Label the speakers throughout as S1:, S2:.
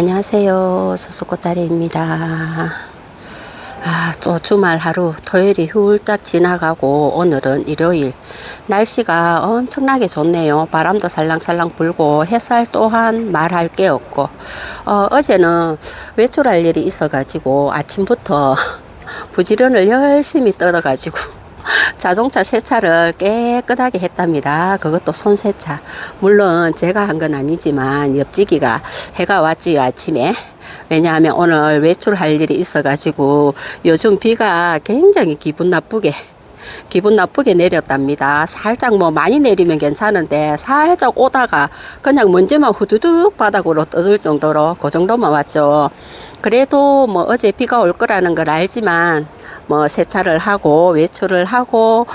S1: 안녕하세요. 수수꽃다리입니다. 또 주말 하루 토요일이 훌딱 지나가고 오늘은 일요일. 날씨가 엄청나게 좋네요. 바람도 살랑살랑 불고 햇살 또한 말할 게 없고 어제는 외출할 일이 있어가지고 아침부터 부지런을 열심히 떨어가지고 자동차 세차를 깨끗하게 했답니다. 그것도 손세차. 물론 제가 한 건 아니지만 옆지기가 해가 왔지요, 아침에. 왜냐하면 오늘 외출할 일이 있어가지고 요즘 비가 굉장히 기분 나쁘게 내렸답니다. 살짝 뭐 많이 내리면 괜찮은데 살짝 오다가 그냥 먼지만 후두둑 바닥으로 떠들 정도로 그 정도만 왔죠. 그래도 뭐 어제 비가 올 거라는 걸 알지만 뭐 세차를 하고 외출을 하고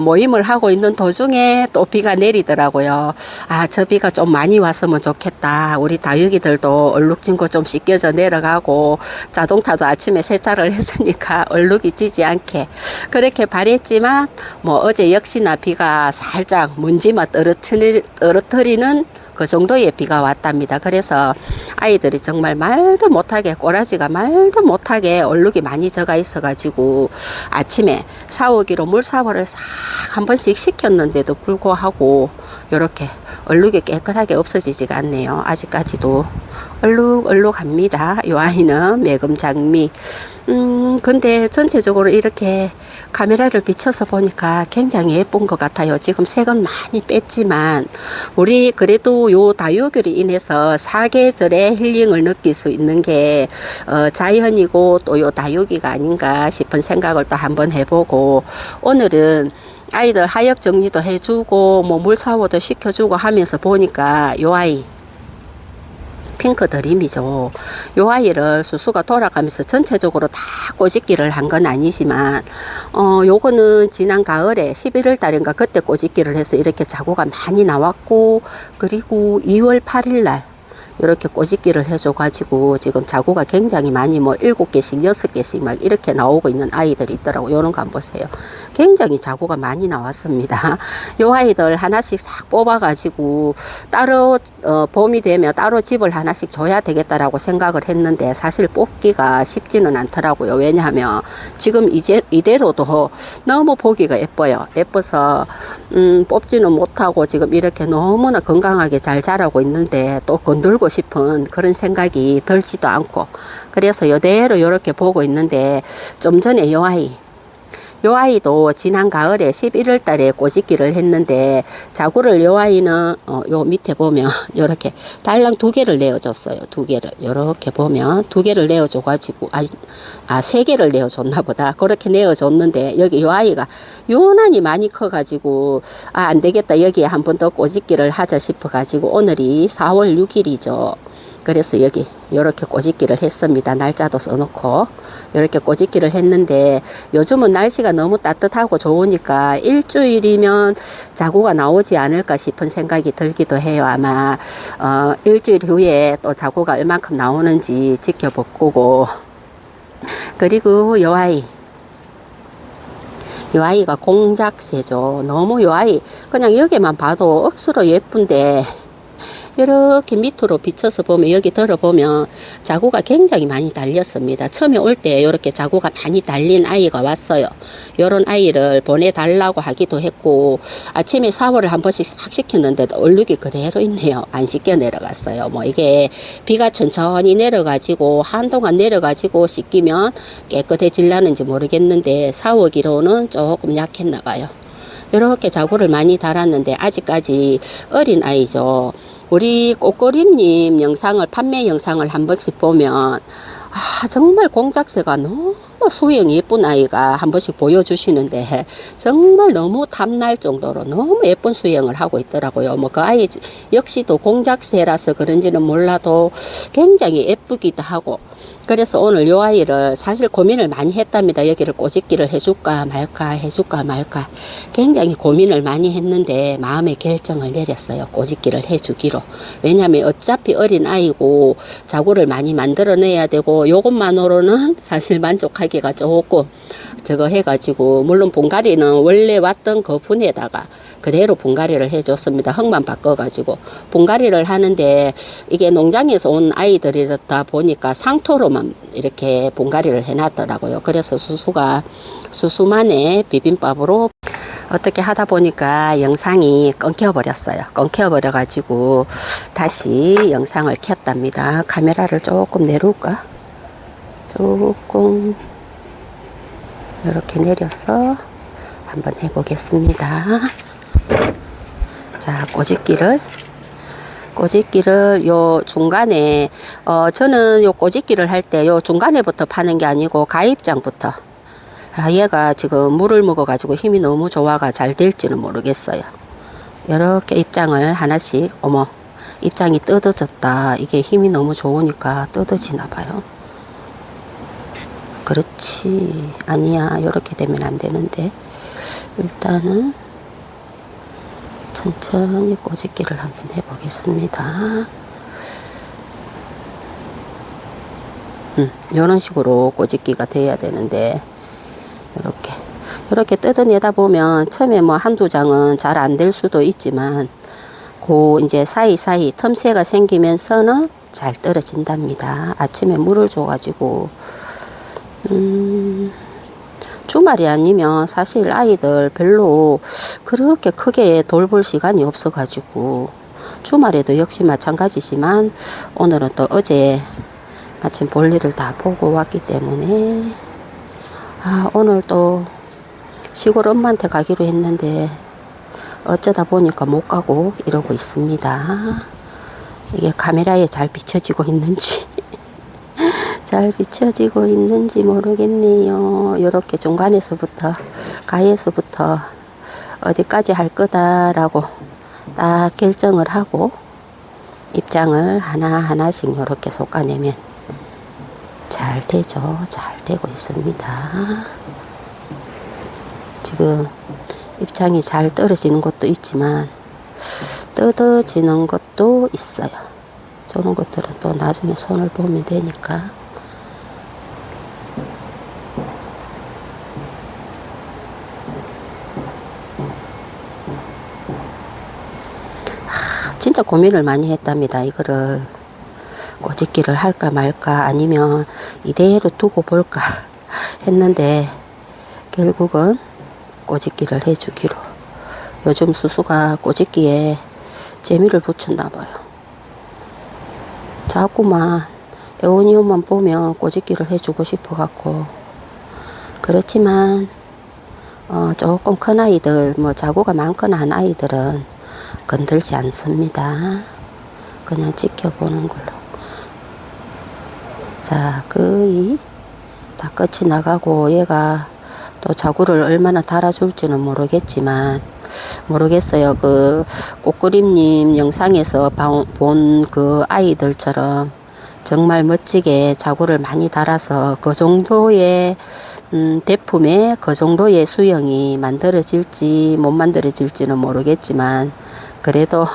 S1: 모임을 하고 있는 도중에 또 비가 내리더라고요. 저 비가 좀 많이 왔으면 좋겠다. 우리 다육이들도 얼룩진 거 좀 씻겨져 내려가고 자동차도 아침에 세차를 했으니까 얼룩이 지지 않게 그렇게 바랬지만 뭐 어제 역시나 비가 살짝 먼지만 떨어뜨리는 그 정도의 비가 왔답니다. 그래서 아이들이 정말 말도 못하게 꼬라지가 말도 못하게 얼룩이 많이 져가 있어가지고 아침에 샤워기로 물 샤워를 싹 한 번씩 시켰는데도 불구하고 이렇게 얼룩이 깨끗하게 없어지지가 않네요. 아직까지도 얼룩합니다. 이 아이는 매금장미. 근데 전체적으로 이렇게 카메라를 비춰서 보니까 굉장히 예쁜 것 같아요. 지금 색은 많이 뺐지만 우리 그래도 요 다육이로 인해서 사계절의 힐링을 느낄 수 있는 게 자연이고 또 요 다육이가 아닌가 싶은 생각을 또 한번 해보고 오늘은 아이들 하엽 정리도 해주고 뭐 물 샤워도 시켜주고 하면서 보니까 요 아이 핑크 드림이죠. 요 아이를 수수가 돌아가면서 전체적으로 다 꼬집기를 한 건 아니지만 요거는 지난 가을에 11월 달인가 그때 꼬집기를 해서 이렇게 자구가 많이 나왔고 그리고 2월 8일 날 이렇게 꼬집기를 해줘가지고 지금 자구가 굉장히 많이 뭐 7개씩 6개씩 막 이렇게 나오고 있는 아이들이 있더라고요. 요런 거 한번 보세요. 굉장히 자구가 많이 나왔습니다. 요 아이들 하나씩 싹 뽑아가지고 따로 봄이 되면 따로 집을 하나씩 줘야 되겠다라고 생각을 했는데 사실 뽑기가 쉽지는 않더라고요. 왜냐하면 지금 이대로도 너무 보기가 예뻐요. 예뻐서 뽑지는 못하고 지금 이렇게 너무나 건강하게 잘 자라고 있는데 또 건들고 싶은 그런 생각이 들지도 않고 그래서 이대로 이렇게 보고 있는데 좀 전에 요 아이도 지난 가을에 11월 달에 꼬집기를 했는데 자구를 요 아이는 요 밑에 보면 이렇게 달랑 2개를 내어줬어요. 2개를 이렇게 보면 2개를 내어줘 가지고 3개를 내어줬나 보다. 그렇게 내어줬는데 여기 요 아이가 요난히 많이 커 가지고 안 되겠다. 여기에 한 번 더 꼬집기를 하자 싶어 가지고 오늘이 4월 6일이죠. 그래서 여기 이렇게 꼬집기를 했습니다. 날짜도 써놓고 이렇게 꼬집기를 했는데 요즘은 날씨가 너무 따뜻하고 좋으니까 일주일이면 자구가 나오지 않을까 싶은 생각이 들기도 해요. 아마 일주일 후에 또 자구가 얼만큼 나오는지 지켜볼 거고 그리고 요 아이가 공작새죠. 너무 요 아이 그냥 여기만 봐도 억수로 예쁜데 이렇게 밑으로 비춰서 보면 여기 들어보면 자구가 굉장히 많이 달렸습니다. 처음에 올 때 이렇게 자구가 많이 달린 아이가 왔어요. 이런 아이를 보내달라고 하기도 했고 아침에 샤워를 한 번씩 싹 시켰는데도 얼룩이 그대로 있네요. 안 씻겨 내려갔어요. 뭐 이게 비가 천천히 내려가지고 한동안 내려가지고 씻기면 깨끗해질라는지 모르겠는데 샤워기로는 조금 약했나 봐요. 이렇게 자구를 많이 달았는데 아직까지 어린 아이죠. 우리 꽃그림님 영상을 판매 영상을 한 번씩 보면 정말 공작새가 너무 수영이 예쁜 아이가 한 번씩 보여주시는데 정말 너무 탐날 정도로 너무 예쁜 수영을 하고 있더라고요. 뭐 그 아이 역시도 공작새라서 그런지는 몰라도 굉장히 예쁘기도 하고 그래서 오늘 요 아이를 사실 고민을 많이 했답니다. 여기를 꼬집기를 해줄까 말까 굉장히 고민을 많이 했는데 마음의 결정을 내렸어요. 꼬집기를 해주기로. 왜냐하면 어차피 어린 아이고 자구를 많이 만들어내야 되고 요것만으로는 사실 만족하기가 조금 저거 해가지고, 물론 봉가리는 원래 왔던 그 분에다가 그대로 봉가리를 해줬습니다. 흙만 바꿔가지고. 봉가리를 하는데 이게 농장에서 온 아이들이다 보니까 상토로만 이렇게 봉가리를 해놨더라고요. 그래서 수수만의 비빔밥으로 어떻게 하다 보니까 영상이 끊겨버렸어요. 끊겨버려가지고 다시 영상을 켰답니다. 카메라를 조금 내려올까? 조금 이렇게 내려서 한번 해보겠습니다. 자, 꼬집기를 요 중간에 저는 요 꼬집기를 할 때 요 중간에부터 파는 게 아니고 가입장부터. 얘가 지금 물을 먹어가지고 힘이 너무 좋아가 잘 될지는 모르겠어요. 이렇게 입장을 하나씩, 어머, 입장이 뜯어졌다. 이게 힘이 너무 좋으니까 뜯어지나 봐요. 그렇지. 아니야. 이렇게 되면 안 되는데. 일단은 천천히 꼬집기를 한번 해보겠습니다. 이런 식으로 꼬집기가 돼야 되는데, 이렇게 뜯어내다 보면 처음에 뭐 한두 장은 잘 안 될 수도 있지만 이제 사이사이 틈새가 생기면서는 잘 떨어진답니다. 아침에 물을 줘가지고 주말이 아니면 사실 아이들 별로 그렇게 크게 돌볼 시간이 없어가지고 주말에도 역시 마찬가지지만 오늘은 또 어제 마침 볼일을 다 보고 왔기 때문에 오늘 또 시골 엄마한테 가기로 했는데 어쩌다 보니까 못 가고 이러고 있습니다. 이게 카메라에 잘 비춰지고 있는지 잘 비춰지고 있는지 모르겠네요. 이렇게 중간에서부터 가에서부터 어디까지 할 거다라고 딱 결정을 하고 입장을 하나하나씩 이렇게 솎아내면 잘 되죠. 잘 되고 있습니다. 지금 입장이 잘 떨어지는 것도 있지만 뜯어지는 것도 있어요. 저런 것들은 또 나중에 손을 보면 되니까. 진짜 고민을 많이 했답니다. 이거를 꼬집기를 할까 말까 아니면 이대로 두고 볼까 했는데 결국은 꼬집기를 해주기로. 요즘 수수가 꼬집기에 재미를 붙였나 봐요. 자꾸만 에오니움만 보면 꼬집기를 해주고 싶어 갖고. 그렇지만 조금 큰 아이들, 뭐 자구가 많거나 한 아이들은 건들지 않습니다. 그냥 지켜보는 걸로. 자, 거의 다 끝이 나가고 얘가 또 자구를 얼마나 달아줄지는 모르겠어요. 그 꽃그림님 영상에서 본 그 아이들처럼 정말 멋지게 자구를 많이 달아서 그 정도의 대품에 그 정도의 수영이 만들어질지 못 만들어질지는 모르겠지만 그래도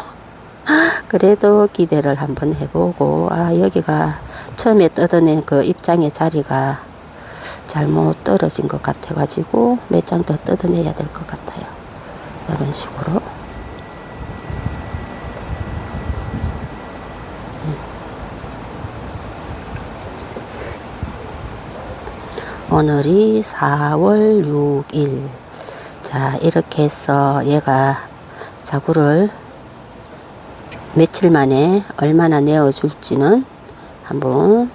S1: 기대를 한번 해보고, 여기가 처음에 뜯어낸 그 입장의 자리가 잘못 떨어진 것 같아가지고 몇 장 더 뜯어내야 될 것 같아요. 이런 식으로. 오늘이 4월 6일. 자, 이렇게 해서 얘가 자구를 며칠 만에 얼마나 내어줄지는 한번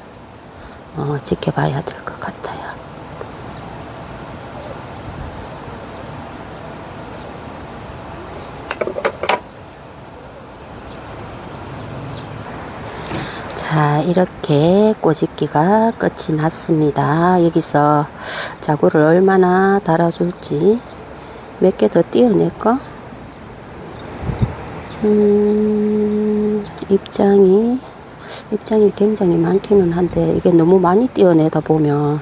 S1: 지켜봐야 될 것 같아요. 자, 이렇게 꼬집기가 끝이 났습니다. 여기서 자구를 얼마나 달아줄지 몇 개 더 띄어낼까? 입장이 굉장히 많기는 한데 이게 너무 많이 띄어내다 보면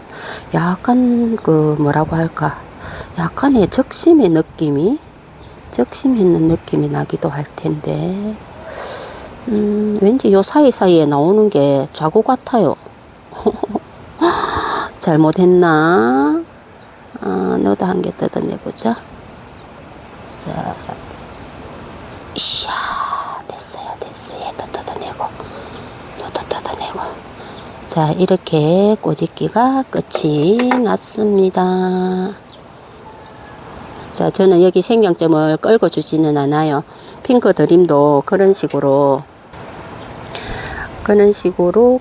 S1: 약간 뭐라고 할까, 약간의 적심의 느낌이 나기도 할 텐데 왠지 요 사이사이에 나오는 게 자구 같아요. 잘못했나? 너도 한 개 뜯어내보자. 자, 이샤, 됐어요. 얘도 뜯어내고, 너도 뜯어내고. 자, 이렇게 꼬집기가 끝이 났습니다. 자, 저는 여기 생장점을 끌고 주지는 않아요. 핑크 드림도 그런 식으로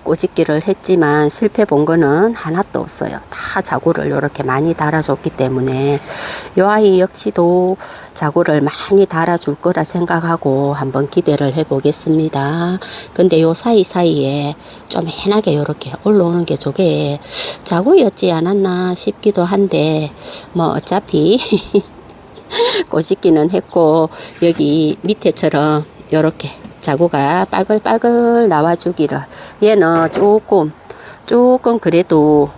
S1: 꼬집기를 했지만 실패 본 거는 하나도 없어요. 다 자구를 이렇게 많이 달아줬기 때문에 이 아이 역시도 자구를 많이 달아줄 거라 생각하고 한번 기대를 해 보겠습니다. 근데 요 사이사이에 좀 해나게 이렇게 올라오는 게 저게 자구였지 않았나 싶기도 한데 뭐 어차피 꼬집기는 했고 여기 밑에처럼 요렇게 자구가 빠글빠글 나와주기를 얘는 조금 그래도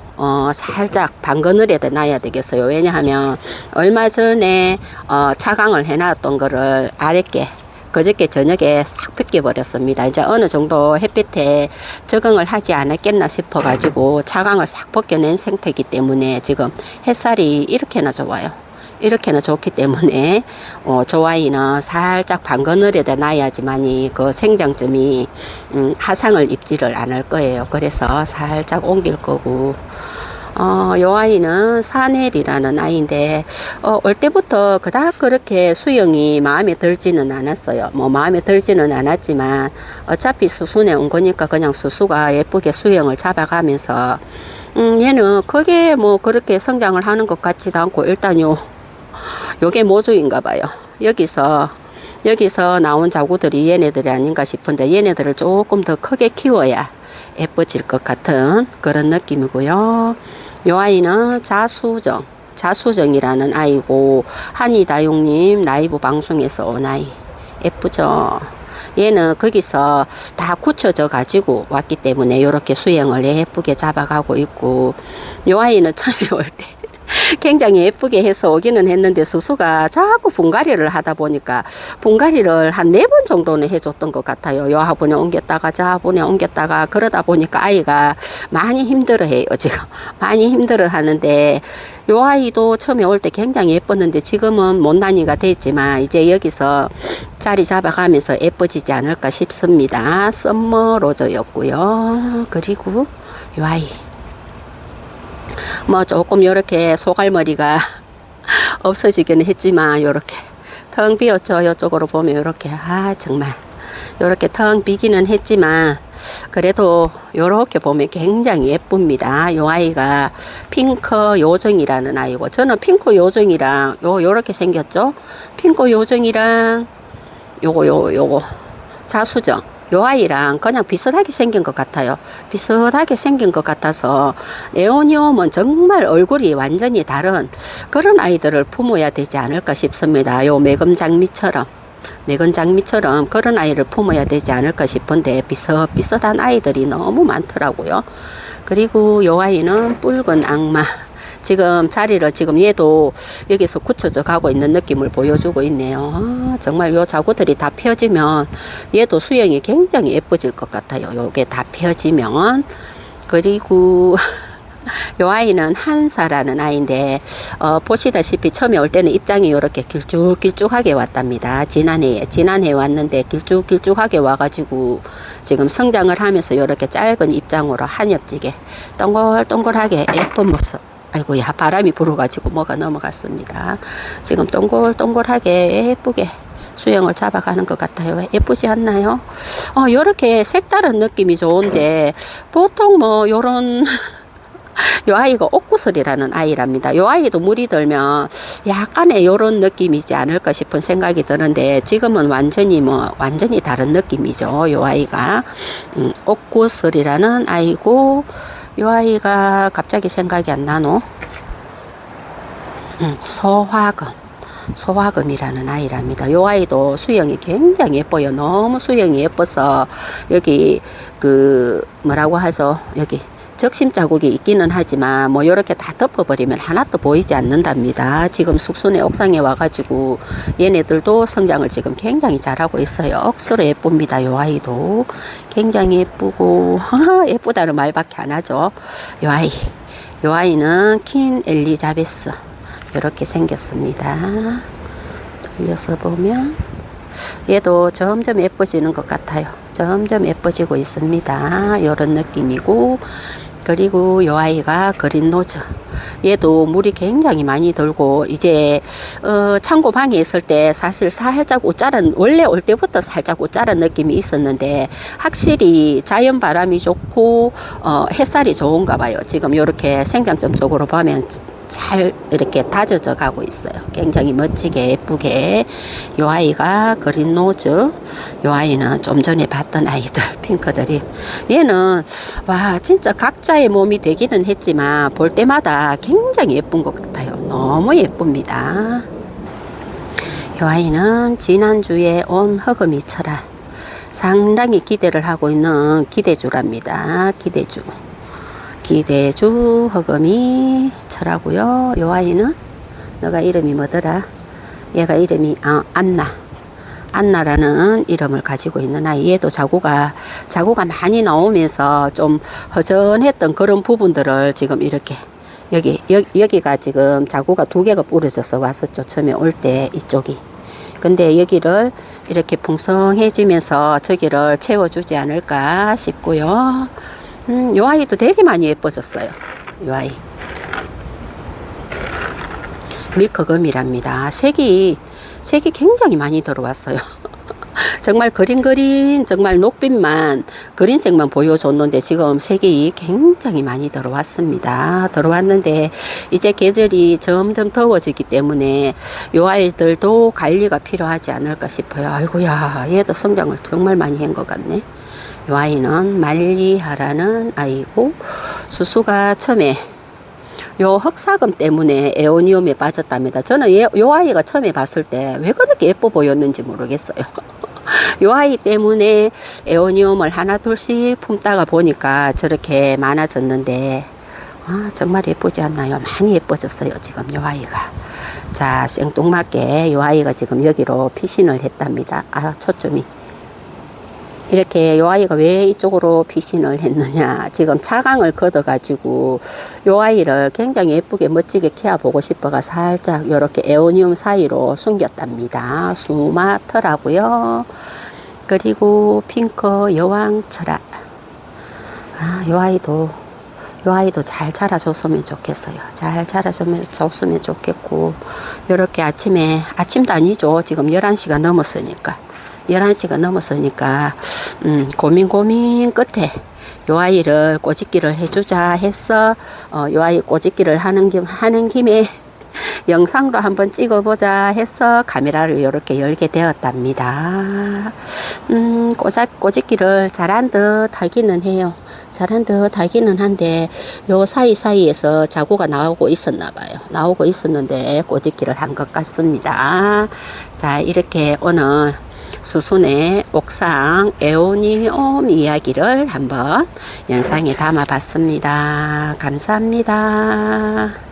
S1: 살짝 방그늘에다 놔야 되겠어요. 왜냐하면 얼마 전에 차강을 해놨던 거를 아랫게 그저께 저녁에 싹 벗겨버렸습니다. 이제 어느 정도 햇빛에 적응을 하지 않았겠나 싶어가지고 차강을 싹 벗겨낸 상태이기 때문에 지금 햇살이 이렇게나 좋아요. 이렇게는 좋기 때문에 저 아이는 살짝 방그늘에다 놔야지만이 그 생장점이 하상을 입지를 않을 거예요. 그래서 살짝 옮길 거고 요 아이는 사넬이라는 아이인데 올 때부터 그닥 그렇게 수영이 마음에 들지는 않았어요. 뭐 마음에 들지는 않았지만 어차피 수순에 온 거니까 그냥 수수가 예쁘게 수영을 잡아가면서 얘는 크게 뭐 그렇게 성장을 하는 것 같지도 않고 일단 요게 모주인가 봐요. 여기서 나온 자구들이 얘네들이 아닌가 싶은데 얘네들을 조금 더 크게 키워야 예뻐질 것 같은 그런 느낌이고요. 요 아이는 자수정이라는 아이고 한이다용님 라이브 방송에서 온 아이 예쁘죠. 얘는 거기서 다 굳혀져 가지고 왔기 때문에 이렇게 수영을 예쁘게 잡아가고 있고 요 아이는 처음에 올 때 굉장히 예쁘게 해서 오기는 했는데 수수가 자꾸 분갈이를 하다 보니까 분갈이를 한 4번 정도는 해줬던 것 같아요. 요 화분에 옮겼다가 저 화분에 옮겼다가 그러다 보니까 아이가 많이 힘들어해요. 지금 많이 힘들어 하는데 요 아이도 처음에 올 때 굉장히 예뻤는데 지금은 못난이가 됐지만 이제 여기서 자리 잡아가면서 예뻐지지 않을까 싶습니다. 썸머 로저였고요. 그리고 요 아이 뭐 조금 요렇게 소갈머리가 없어지기는 했지만 요렇게 텅 비었죠. 이쪽으로 보면 요렇게 정말 요렇게 텅 비기는 했지만 그래도 요렇게 보면 굉장히 예쁩니다. 요 아이가 핑크 요정이라는 아이고 저는 핑크 요정이랑 요렇게 생겼죠. 핑크 요정이랑 요거 자수정 요 아이랑 그냥 비슷하게 생긴 것 같아요. 비슷하게 생긴 것 같아서 네오니움은 정말 얼굴이 완전히 다른 그런 아이들을 품어야 되지 않을까 싶습니다. 요 매금장미처럼 그런 아이를 품어야 되지 않을까 싶은데 비슷비슷한 아이들이 너무 많더라고요. 그리고 요 아이는 붉은 악마 지금 자리를 지금 얘도 여기서 굳혀져 가고 있는 느낌을 보여주고 있네요. 정말 요 자구들이 다 펴지면 얘도 수영이 굉장히 예뻐질 것 같아요. 요게 다 펴지면. 그리고 요 아이는 한사라는 아이인데 보시다시피 처음에 올 때는 입장이 이렇게 길쭉길쭉하게 왔답니다. 지난해 왔는데 길쭉길쭉하게 와가지고 지금 성장을 하면서 이렇게 짧은 입장으로 한엽지게 동글동글하게 예쁜 모습. 아이고야 바람이 불어가지고 뭐가 넘어갔습니다. 지금 동글동글하게 예쁘게 수영을 잡아가는 것 같아요. 예쁘지 않나요? 요렇게 색다른 느낌이 좋은데 보통 뭐 요런 요 아이가 옥구슬이라는 아이랍니다. 요 아이도 물이 들면 약간의 요런 느낌이지 않을까 싶은 생각이 드는데 지금은 완전히 다른 느낌이죠. 요 아이가 옥구슬이라는 아이고 이 아이가 갑자기 생각이 안 나노? 소화금이라는 아이랍니다. 이 아이도 수영이 굉장히 예뻐요. 너무 수영이 예뻐서 여기 뭐라고 하죠? 여기 적심 자국이 있기는 하지만 뭐 이렇게 다 덮어버리면 하나도 보이지 않는답니다. 지금 숙순의 옥상에 와가지고 얘네들도 성장을 지금 굉장히 잘하고 있어요. 억수로 예쁩니다. 요 아이도 굉장히 예쁘고 예쁘다는 말밖에 안 하죠. 요 아이는 퀸 엘리자베스 이렇게 생겼습니다. 돌려서 보면 얘도 점점 예뻐지는 것 같아요. 점점 예뻐지고 있습니다. 이런 느낌이고, 그리고 요 아이가 그린 노즈. 얘도 물이 굉장히 많이 들고, 이제 창고 방에 있을 때 사실 살짝 옷자른, 원래 올 때부터 살짝 옷자른 느낌이 있었는데, 확실히 자연 바람이 좋고 햇살이 좋은가 봐요. 지금 이렇게 생장점 쪽으로 보면 잘 이렇게 다져져 가고 있어요. 굉장히 멋지게 예쁘게. 요 아이가 그린 노즈. 요 아이는 좀 전에 봤던 아이들, 핑크들이. 얘는 와 진짜 각자의 몸이 되기는 했지만 볼 때마다 굉장히 예쁜 것 같아요. 너무 예쁩니다. 요 아이는 지난주에 온 허금이 철아. 상당히 기대를 하고 있는 기대주랍니다. 기대주 허금이 철하고요. 요 아이는 너가 이름이 뭐더라? 얘가 이름이 안나라는 이름을 가지고 있는 아이. 얘도 자구가 많이 나오면서 좀 허전했던 그런 부분들을 지금 이렇게 여기가 지금 자구가 2개가 부러져서 왔었죠. 처음에 올 때 이쪽이. 근데 여기를 이렇게 풍성해지면서 저기를 채워주지 않을까 싶고요. 요 아이도 되게 많이 예뻐졌어요. 요 아이. 밀크금이랍니다. 색이 굉장히 많이 들어왔어요. 정말 정말 녹빛만, 그린색만 보여줬는데 지금 색이 굉장히 많이 들어왔습니다. 들어왔는데 이제 계절이 점점 더워지기 때문에 요 아이들도 관리가 필요하지 않을까 싶어요. 아이고야, 얘도 성장을 정말 많이 한 것 같네. 요 아이는 말리하라는 아이고, 수수가 처음에 요 흑사금 때문에 에오니움에 빠졌답니다. 저는 요 아이가 처음에 봤을 때 왜 그렇게 예뻐 보였는지 모르겠어요. 요 아이 때문에 에오니움을 하나 둘씩 품다가 보니까 저렇게 많아졌는데, 정말 예쁘지 않나요? 많이 예뻐졌어요, 지금 요 아이가. 자, 생뚱맞게 요 아이가 지금 여기로 피신을 했답니다. 초점이. 이렇게 요 아이가 왜 이쪽으로 피신을 했느냐, 지금 차광을 걷어가지고 요 아이를 굉장히 예쁘게 멋지게 키워보고 싶어가 살짝 이렇게 에오니움 사이로 숨겼답니다. 수마트라고요. 그리고 핑크 여왕철아. 요 아이도 잘 자라줬으면 좋겠어요. 잘 자라줬으면 좋겠고, 요렇게 아침도 아니죠. 지금 11시가 넘었으니까. 고민 끝에 요 아이를 꼬집기를 해주자 해서 요 아이 꼬집기를 하는 김에 영상도 한번 찍어보자 해서 카메라를 이렇게 열게 되었답니다. 꼬집기를 잘한 듯 하기는 해요. 잘한 듯 하기는 한데 요 사이사이에서 자구가 나오고 있었나 봐요. 나오고 있었는데 꼬집기를 한 것 같습니다. 자, 이렇게 오늘 수순의 옥상 에오니움 이야기를 한번 영상에 담아 봤습니다. 감사합니다.